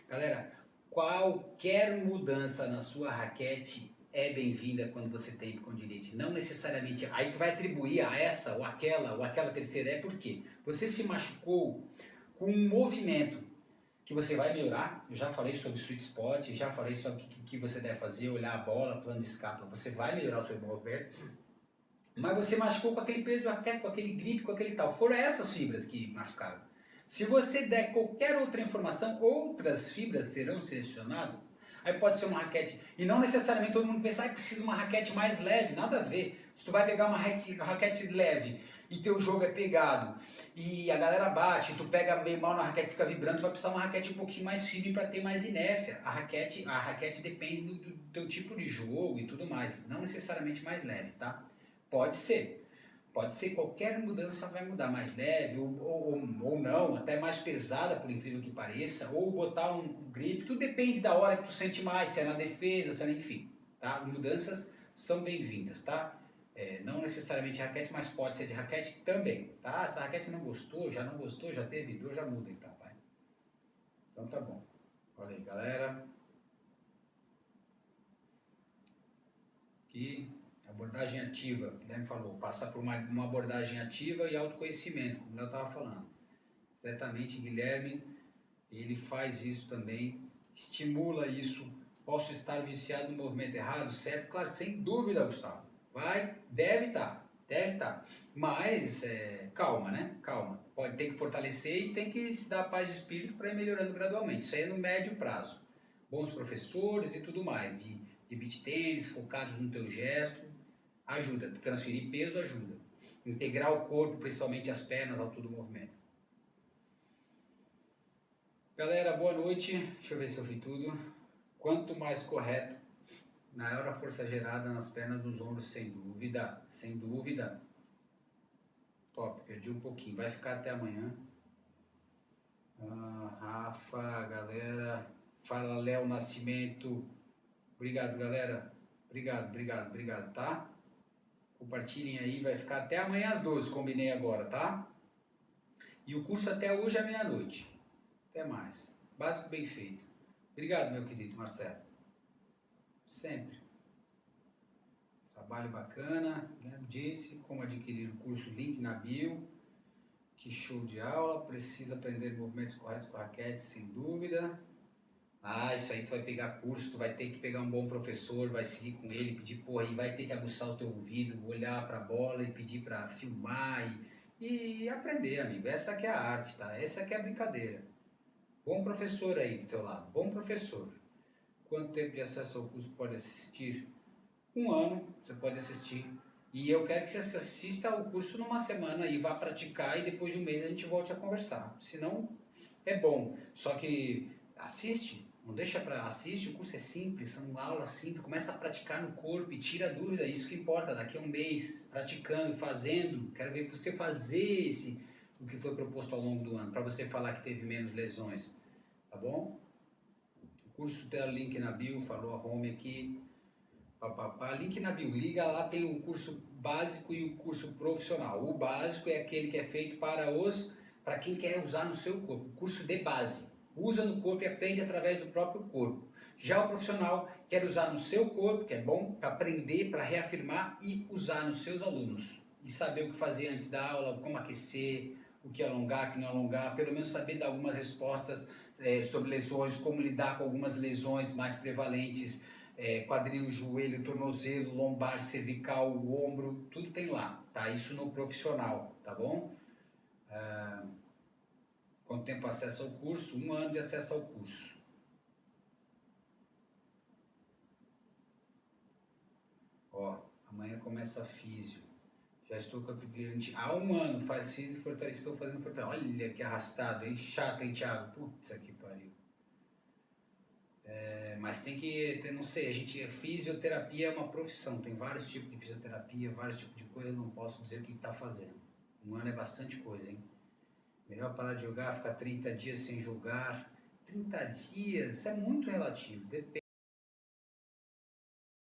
Galera, qualquer mudança na sua raquete é bem-vinda quando você tem condilite. Não necessariamente, aí tu vai atribuir a essa ou aquela terceira. Por quê? Você se machucou com um movimento que você vai melhorar. Eu já falei sobre sweet spot, já falei sobre o que você deve fazer, olhar a bola, plano de escápula. Você vai melhorar o seu movimento, mas você machucou com aquele peso, com aquele grip, com aquele tal. Foram essas fibras que machucaram. Se você der qualquer outra informação, outras fibras serão selecionadas. Aí pode ser uma raquete, e não necessariamente todo mundo pensa, precisa de uma raquete mais leve, nada a ver. Se tu vai pegar uma raquete leve e teu jogo é pegado, e a galera bate, e tu pega meio mal na raquete, fica vibrando, tu vai precisar de uma raquete um pouquinho mais firme para ter mais inércia. A raquete depende do teu tipo de jogo e tudo mais, não necessariamente mais leve, tá? Pode ser qualquer mudança vai mudar, mais leve ou não, até mais pesada, por incrível que pareça, ou botar um grip, tudo depende da hora que tu sente mais, se é na defesa, se é enfim, tá? Mudanças são bem-vindas, tá? Não necessariamente de raquete, mas pode ser de raquete também, tá? Se a raquete não gostou, já teve dor, já muda então, pai. Então tá bom. Olha aí, galera. Aqui. Abordagem ativa, o Guilherme falou, passar por uma abordagem ativa e autoconhecimento, como eu estava falando. Exatamente, Guilherme, ele faz isso também, estimula isso. Posso estar viciado no movimento errado, certo? Claro, sem dúvida, Gustavo. Deve estar. Mas, calma, né? Calma. Tem que fortalecer e tem que se dar paz de espírito para ir melhorando gradualmente. Isso aí é no médio prazo. Bons professores e tudo mais, de beach tênis, focados no teu gesto, ajuda. Transferir peso ajuda. Integrar o corpo, principalmente as pernas, ao todo o movimento. Galera, boa noite. Deixa eu ver se eu vi tudo. Quanto mais correto, maior a força gerada nas pernas, nos ombros, sem dúvida. Sem dúvida. Top, perdi um pouquinho. Vai ficar até amanhã. Rafa, galera. Fala, Léo Nascimento. Obrigado, galera. Obrigado, tá? Compartilhem aí, vai ficar até amanhã às 12, combinei agora, tá? E o curso até hoje à meia-noite. Até mais. Básico bem feito. Obrigado, meu querido Marcelo. Sempre. Trabalho bacana, né? Disse como adquirir o curso, link na bio. Que show de aula, precisa aprender movimentos corretos com a raquete, sem dúvida. Ah, isso aí tu vai pegar curso, tu vai ter que pegar um bom professor, vai seguir com ele, pedir, porra, e vai ter que aguçar o teu ouvido, olhar pra bola e pedir pra filmar e aprender, amigo. Essa que é a arte, tá? Essa que é a brincadeira. Bom professor aí do teu lado, bom professor. Quanto tempo de acesso ao curso pode assistir? 1 ano, você pode assistir. E eu quero que você assista o curso numa semana e vá praticar e depois de um mês a gente volte a conversar. Senão, é bom. Só que assiste, não deixa para assiste, o curso é simples, são aulas simples, começa a praticar no corpo e tira a dúvida, isso que importa, daqui a um mês, praticando, fazendo, quero ver você fazer o que foi proposto ao longo do ano, para você falar que teve menos lesões, tá bom? O curso tem o link na bio, falou a home aqui, link na bio, liga lá, tem o curso básico e o curso profissional. O básico é aquele que é feito para quem quer usar no seu corpo, o curso de base. Usa no corpo e aprende através do próprio corpo. Já o profissional quer usar no seu corpo, que é bom, para aprender, para reafirmar e usar nos seus alunos. E saber o que fazer antes da aula, como aquecer, o que alongar, o que não alongar, pelo menos saber dar algumas respostas sobre lesões, como lidar com algumas lesões mais prevalentes, quadril, joelho, tornozelo, lombar, cervical, o ombro, tudo tem lá, tá? Isso no profissional, tá bom? Quanto tempo acesso ao curso? 1 ano de acesso ao curso. Ó, amanhã começa a físio. Já estou com a cliente há 1 ano, faz físio e fortaleza, estou fazendo fortaleza. Olha que arrastado, hein? Chato, hein, Thiago? Putz, que pariu. Mas tem que ter, não sei, fisioterapia é uma profissão, tem vários tipos de fisioterapia, vários tipos de coisa, eu não posso dizer o que está fazendo. 1 ano é bastante coisa, hein? Melhor parar de jogar, ficar 30 dias sem jogar. 30 dias, isso é muito relativo, depende.